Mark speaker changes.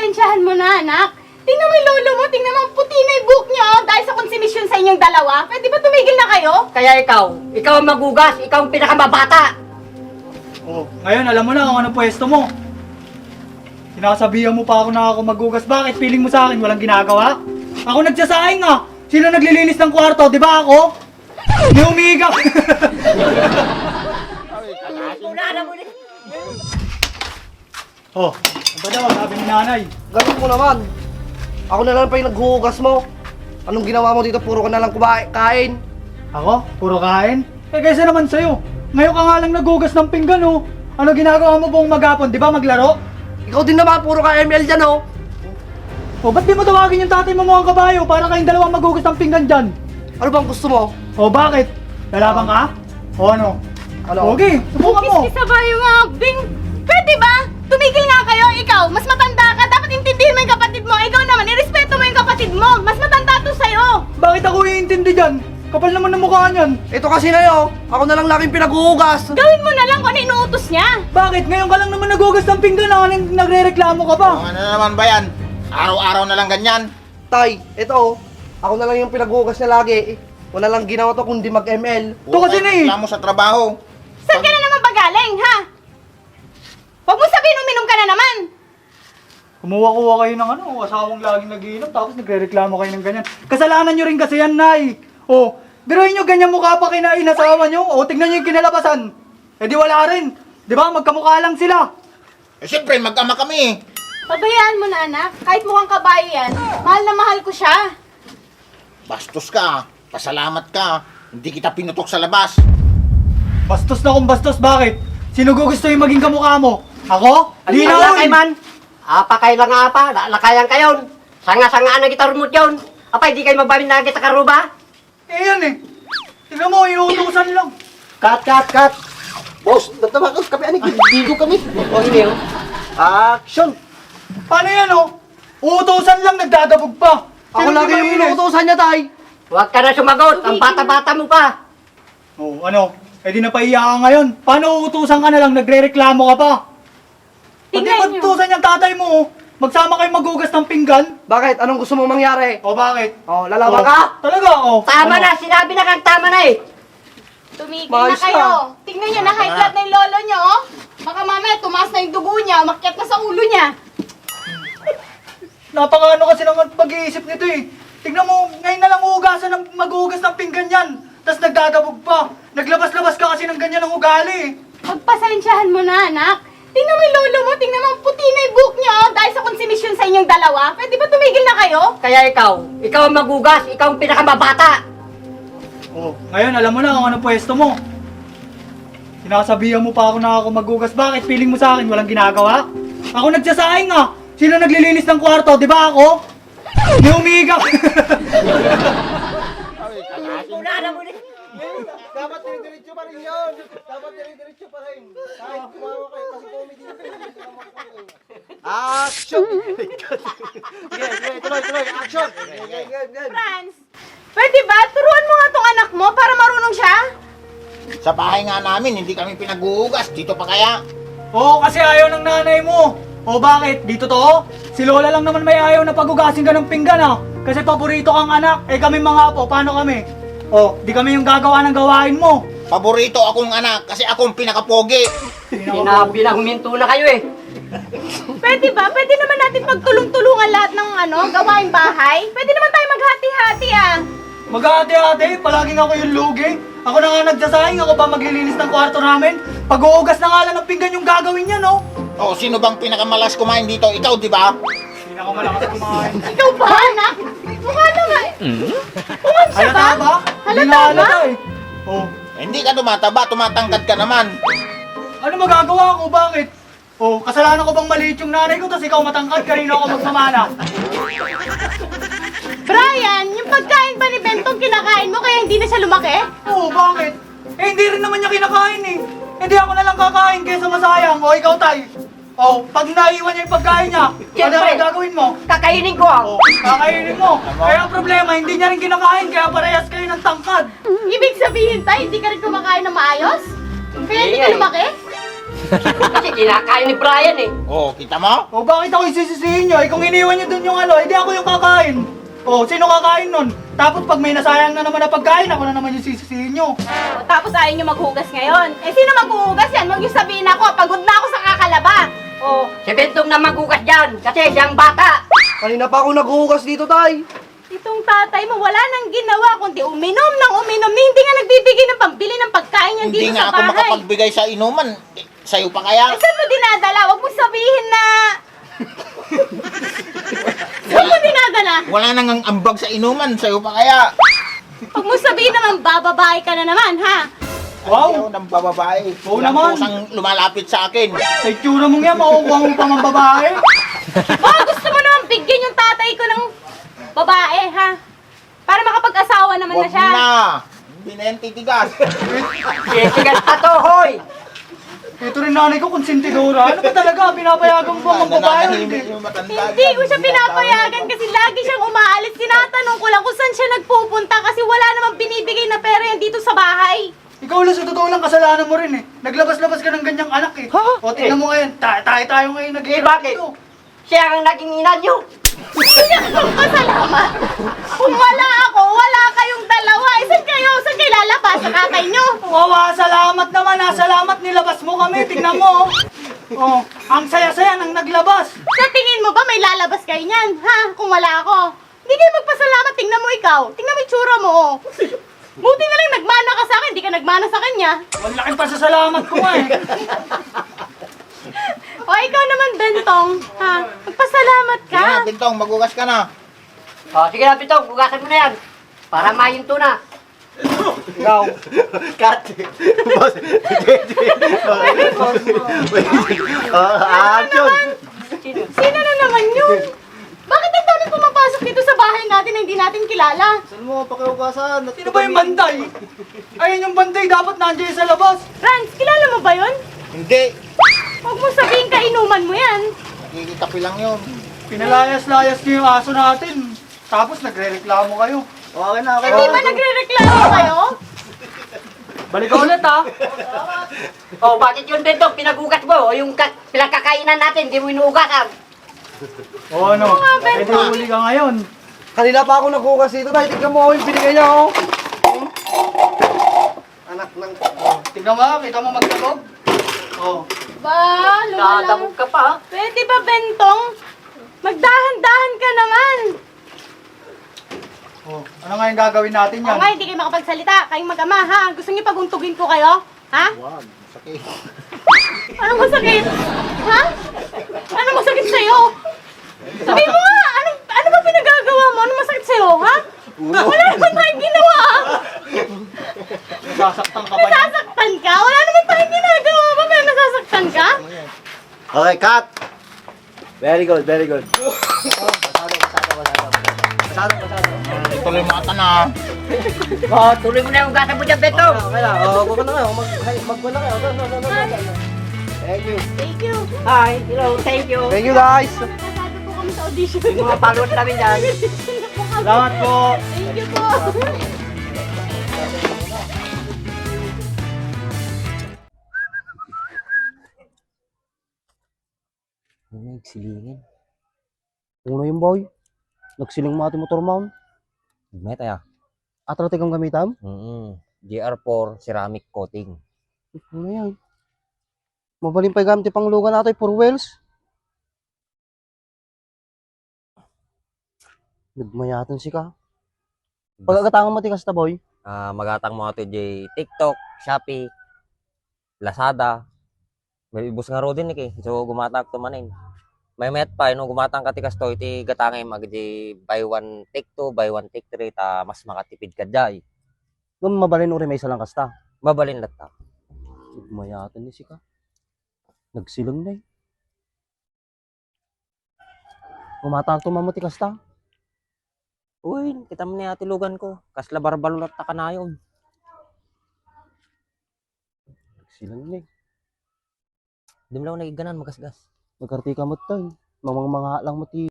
Speaker 1: Pagpasensyahan mo na, anak. Tingnan mo yung lolo mo, tingnan mo, puti na yung buhok niya, oh, dahil sa konsumisyon sa inyong dalawa. Pwede ba tumigil na kayo?
Speaker 2: Kaya ikaw ang magugas, ikaw ang pinakamabata.
Speaker 3: Oh, ngayon alam mo na kung anong pwesto mo. Sinasabihan mo pa ako na ako magugas. Bakit? Feeling mo sa akin walang ginagawa? Ako nagsasaing nga. Sino naglilinis ng kwarto? Di ba ako? Hindi umiiga. Oh, ano ba daw? Sabi ni nanay.
Speaker 4: Ganun mo naman. Ako na lang pa yung naghuhugas mo. Anong ginawa mo dito? Puro ka na lang kain.
Speaker 3: Ako? Puro kain? Eh kaysa naman sa'yo. Ngayon ka nga lang nagugas ng pinggan oh. Ano ginagawa mo buong maghapon? Di ba maglaro?
Speaker 4: Ikaw din naman, puro ka ML dyan oh.
Speaker 3: O ba't di mo tawagin yung tatay mo mukhang kabayo para kayong dalawang magugas ng pinggan dyan?
Speaker 4: Ano bang gusto mo?
Speaker 3: O bakit? Lalabang ka? O ano?
Speaker 4: Ano?
Speaker 3: Okay, subukan mo.
Speaker 1: Kiskis ba yung akting? Pwede ba? Tumigil nga kayo, ikaw. Mas matanda ka, dapat intindihin mo yung kapatid mo. Ikaw naman, irespeto mo yung kapatid mo. Mas matanda to sa'yo.
Speaker 3: Bakit ako iintindi dyan? Kapal naman ng mukha niyan.
Speaker 4: Ito kasi na yun. Ako na lang laging pinaghuhugas.
Speaker 1: Gawin mo na lang kung ano inuutos niya.
Speaker 3: Bakit? Ngayon ka lang naman nagugas ng pinggan na nagre-reklamo ka pa.
Speaker 5: Ano naman ba yan? Araw-araw na lang ganyan.
Speaker 4: Tay, ito oh. Ako na lang yung pinaghuhugas niya lagi. Wala lang ginawa to kundi mag-ML.
Speaker 3: Ito kasi na eh.
Speaker 5: Reklamo sa trabaho.
Speaker 1: Saan ka na naman pagaling, ha? Huwag mo sabihin uminom ka na naman.
Speaker 3: Kumuha-kuha kayo ng asawang laging nagiinom tapos nagre-reklamo kayo ng ganyan. Kasalanan nyo rin kasi yan, Nay. O, biruin nyo ganyan mukha pa kinain asawa nyo. O, tignan nyo yung kinalabasan. Eh di wala rin. Di ba? Magkamukha lang sila.
Speaker 5: Eh siyempre, mag-ama kami.
Speaker 1: Pabayaan mo na, anak. Kahit mukhang kabayo yan, mahal na mahal ko siya.
Speaker 5: Bastos ka. Pasalamat ka. Hindi kita pinutok sa labas.
Speaker 3: Bastos na kung bastos, bakit? Sino gusto yung maging kamukha mo? Ako? Di na
Speaker 2: lakay man. Apa kayo lang apa, lakayan kayon. Sanga-sangaan na kita rumot yun. Apa, hindi kayo magbamin na kita karuba?
Speaker 3: Eh yan eh. Tignan mo, inuutusan lang.
Speaker 4: Cut. Boss, nagtamakos kami. Ano, gigigo kami.
Speaker 2: O hindi oh.
Speaker 4: Action.
Speaker 3: Paano yan oh? Uutusan lang, nagdadabog pa.
Speaker 4: Ako
Speaker 3: Sino
Speaker 4: lagi
Speaker 3: di
Speaker 4: yung
Speaker 3: mainis?
Speaker 4: inuutosan niya, tay.
Speaker 2: Huwag ka na sumagot, ang bata-bata mo pa.
Speaker 3: Oh, ano? Eh di napaiya ka ngayon. Paano uutusan ka na lang, nagre-reklamo ka pa? Pati
Speaker 1: Tingnan nyo.
Speaker 3: patutusan yung tatay mo oh. Magsama kayo magugas ng pinggan?
Speaker 4: Bakit? Anong gusto mong mangyari?
Speaker 3: O bakit?
Speaker 4: Oh, lalaban ka?
Speaker 3: Talaga oh.
Speaker 2: Tama
Speaker 3: Ano?
Speaker 2: na, sinabi na kang tama na eh.
Speaker 1: Tumigil
Speaker 4: Maayos
Speaker 1: na kayo.
Speaker 4: na.
Speaker 1: Tingnan nyo na high blood na yung lolo nyo, oh. Baka mamaya tumaas na yung dugo niya, umakyat na sa ulo niya.
Speaker 3: Napakaano kasi naman pag-iisip nito eh. Tignan mo, ngayon na lang uugasan ng magugas ng pinggan yan. Tapos nagdadabog pa. Naglabas-labas ka kasi ng ganyan ng ugali eh.
Speaker 1: Pagpasensyahan mo na, anak. Tingnan mo yung lolo mo, tingnan mo, puti na yung buhok niya, oh, dahil sa konsumisyon sa inyong dalawa. Pwede ba tumigil na kayo?
Speaker 2: Kaya ikaw ang magugas, ikaw ang pinakamabata.
Speaker 3: Oh, ngayon alam mo na kung anong pwesto mo. Sinasabihan mo pa ako na ako magugas. Bakit? Feeling mo sa akin walang ginagawa? Ako nagsasaing nga. Sino naglilinis ng kwarto? Di ba ako? Hindi umiiga.
Speaker 4: Dapat dire-diretso pa rin yun. Dapat dire-diretso pa rin. Kahit kumawa kayo kasi comedy na Action! Tuloy. Action! Game.
Speaker 1: Franz, pwede ba? Turuan mo nga tong anak mo para marunong siya.
Speaker 5: Sa bahay nga namin, hindi kami pinaghuhugas. Dito pa kaya?
Speaker 3: Oo, kasi ayaw ng nanay mo. O bakit? Dito to? Si Lola lang naman may ayaw na pagugasin ka ng pinggan ah. Kasi paborito kang anak. Eh kami mga apo, paano kami? O, di kami yung gagawa ng gawain mo.
Speaker 5: Paborito akong anak kasi akong pinakapogi.
Speaker 2: Sinabi na huminto na kayo eh.
Speaker 1: Pwede ba? Pwede naman natin pagtulong-tulungan lahat ng gawain bahay. Pwede naman tayo maghati-hati ah.
Speaker 3: Mag-ate-ate, palaging ako yung lugi. Ako na nga nagsasaing, ako pa maglilinis ng kwarto namin. Pag-uugas na nga lang ng pinggan yung gagawin niya, no?
Speaker 5: O, sino bang pinakamalas kumain dito? Ikaw, di ba?
Speaker 3: Hindi na ako malakas kumain.
Speaker 1: Ikaw ba, anak? Mukha naman. Mukha siya ba?
Speaker 3: Halata ba? Hindi na
Speaker 1: Halata ba?
Speaker 3: halata eh. Oh,
Speaker 5: Hindi ka tumataba, tumatangkad ka naman.
Speaker 3: ano magagawa ko? Bakit? Oh, kasalanan ko bang maliit yung nanay ko, tapos ikaw matangkad, kanina ako magmamana.
Speaker 1: Brian, yung pagkain ba ni Bentong kinakain mo kaya hindi na siya lumaki?
Speaker 3: Oo, bakit? Eh, hindi rin naman niya kinakain eh. Hindi ako na lang kakain kaysa masayang. O, ikaw, tay. O, pag naiwan niya yung pagkain niya, ano
Speaker 2: Siyempre.
Speaker 3: ang gagawin mo?
Speaker 2: Kakainin ko ah.
Speaker 3: O, kakainin mo. Kaya ang problema, hindi niya rin kinakain, kaya parehas kayo ng tangkad.
Speaker 1: Ibig sabihin tayo, hindi ka rin kumakain na maayos? Kaya hindi ka
Speaker 2: Hindi.
Speaker 1: lumaki?
Speaker 2: Kasi kinakain ni Brian eh.
Speaker 5: Oh, kita mo?
Speaker 3: O bakit ako isisisihin nyo? Eh kung iniwan nyo dun yung ano, edi ako yung kakain. O, sino kakain nun? Tapos pag may nasayang na naman na pagkain, ako na naman yung sisisihin nyo.
Speaker 1: O, tapos ayaw nyo maghugas ngayon. Eh, sino maghuhugas yan? Huwag nyo sabihin ako, pagod na ako sa kakalaba. O,
Speaker 2: Si Bentong na maghugas dyan, kasi siyang bata.
Speaker 4: Kanina pa ako naghuhugas dito, tay.
Speaker 1: itong tatay mo wala nang ginawa kundi uminom ng uminom. Hindi nga nagbibigay ng pambili ng pagkain niya
Speaker 5: Hindi
Speaker 1: dito
Speaker 5: nga
Speaker 1: sa
Speaker 5: ako
Speaker 1: bahay.
Speaker 5: makapagbigay sa inuman. Eh, sa'yo pa kaya?
Speaker 1: Eh, saan mo dinadala? Huwag mo sabihin na... Saan mo dinadala?
Speaker 5: Wala nang ambag sa inuman. Sa'yo pa kaya?
Speaker 1: Huwag mo sabihin naman, bababae ka na naman, ha?
Speaker 3: Wow!
Speaker 5: Ayaw ng bababae.
Speaker 3: Oo
Speaker 5: Walang
Speaker 3: naman.
Speaker 5: pusang lumalapit sa akin.
Speaker 3: Sa itsura mong yan, makukuha mo pa ng babae.
Speaker 1: Baka gusto mo naman bigyan yung tatay ko ng babae, ha? Para makapag-asawa naman na
Speaker 5: Huwag
Speaker 1: siya.
Speaker 5: na. Hindi na yan titigas.
Speaker 2: Sisigas pa to, hoy!
Speaker 3: Ito rin nanay ko, konsentidora. Ano ba talaga? Pinapayagan mo ang babae o hindi?
Speaker 5: Nananahimik yung matanda.
Speaker 1: Hindi ko siya pinapayagan kasi lagi siyang umaalis. Tinatanong ko lang kung saan siya nagpupunta kasi wala namang binibigay na pera yan dito sa bahay.
Speaker 3: Ikaw lang, sa totoo lang, kasalanan mo rin eh. Naglabas-labas ka ng ganyang anak eh. O, tingnan mo ngayon, tayo ngayon
Speaker 2: Eh,
Speaker 3: nag-iirap
Speaker 2: bakit?
Speaker 3: dito.
Speaker 2: Siya ang naging ina nyo.
Speaker 1: Pasalamat. Kung wala ako, wala kayong dalawa. Saan kayo? Saan kayo lalabas? Sa tatay nyo?
Speaker 3: Wawa, salamat naman ha. Salamat, nilabas mo kami. Tingnan mo. Oh, ang saya-saya nang naglabas.
Speaker 1: Sa tingin mo ba may lalabas kayo niyan? Ha? Kung wala ako. Hindi kayo magpasalamat. Tingnan mo ikaw. Tingnan mo yung tsura mo. Oh. Buti na lang nagmana ka sa akin. Hindi ka nagmana sa kanya.
Speaker 3: Ang laking pasasalamat ko nga eh.
Speaker 1: O ikaw naman, Bentong. Ha? Magpasalamat ka.
Speaker 5: Sige na, Bintong, magugas ka na.
Speaker 2: O, sige na, Bentong, hugasan mo na yan. Para mahinto na.
Speaker 3: Ikaw.
Speaker 6: Cut! Boss! Action!
Speaker 1: Sino na naman yun? Bakit ang dami pumapasok dito sa bahay natin na hindi natin kilala?
Speaker 6: Saan mo pakiugasan?
Speaker 3: Sino ba yung banday? Ayun yung banday, dapat nandiyan sa labas.
Speaker 1: Franz, kilala mo ba yun?
Speaker 5: Hindi.
Speaker 1: Huwag mo sabihin kainuman mo yan.
Speaker 5: Nakikitapi lang yun.
Speaker 3: Pinalayas-layas niyo yung aso natin. Tapos nagre-reklamo kayo.
Speaker 6: Okay na, okay
Speaker 1: Hindi ba nagre-reklamo kayo?
Speaker 3: Balik ka ulit ha.
Speaker 2: O, bakit yun, Bentong? Pinagugas mo. O, yung pinagkakainan natin, di mo inuugasan.
Speaker 3: O ano?
Speaker 1: Bentong.
Speaker 3: Pwede huli ka ngayon.
Speaker 4: Kanina pa ako naghuhugas dito, tay. Tignan mo yung binigay niya, oh. Anak ng...
Speaker 3: Tignan mo, kita mo magtabog. O.
Speaker 1: Ba, lumala.
Speaker 2: Dadabog ka pa, ha?
Speaker 1: Pwede ba, Bentong? Magdahan-dahan ka naman.
Speaker 3: O, ano nga yung gagawin natin
Speaker 1: O
Speaker 3: yan?
Speaker 1: nga, hindi kayo makapagsalita. Kayong mag-ama, ha? Gusto niyo paguntugin ko kayo? Ha?
Speaker 5: Wag, sakit.
Speaker 1: Ano masakit? Ha? Ano masakit sa'yo? Sabihin mo nga, ano ba pinagagawa mo? Ano masakit sa'yo, ha? Wala naman tayong ginawa.
Speaker 3: Nasasaktan ka pa niya.
Speaker 1: Nasasaktan ka? Wala naman tayong ginagawa ba? Pero nasasaktan ka?
Speaker 6: Okay, cut! Very good, very good.
Speaker 5: Ituloy mo ata na.
Speaker 2: O, tuloy mo na yung hugasan mo dyan, Bentong.
Speaker 4: Okay lang, huwag na kayo. Mag-go na kayo. No. Thank you.
Speaker 1: Thank you.
Speaker 2: Hi, hello, thank you.
Speaker 4: Thank you, guys.
Speaker 1: Kasado po kami sa audition.
Speaker 2: Yung mga followers namin dyan.
Speaker 3: Salamat po.
Speaker 1: Thank you po.
Speaker 7: Nagsilingin.
Speaker 4: Uno yung boy. Nagsiling mo ating motor mount.
Speaker 7: Gumay tayo.
Speaker 4: Atratik ang gamitam.
Speaker 7: GR4 ceramic coating.
Speaker 4: Ano yan? Mabaling pa gamit pang lugan natin for wheels. Nagmayatan si ka. Pagkakatangan mo tikas ta boy.
Speaker 7: Magatang mo ito di TikTok, Shopee, Lazada. May ibus nga ro din So gumatang to manin. May met pa no gumatang ka tikas to iti gatangay mag di buy one take two, buy one take three ta mas makatipid ka jay.
Speaker 4: Gum mabalin uri may isa lang kasta.
Speaker 7: Babalin latta.
Speaker 4: Nagmayatan ni si ka. Nagsilang na eh. Gumatang to mamuti kasta.
Speaker 7: Uy, kita mo ni ati lugan ko. Kasla barbalo latta ka na yun.
Speaker 4: Nagsilang na eh.
Speaker 7: Di mo lang nagiganan magasgas.
Speaker 4: Nagkartika mo tayo. Mga lang mati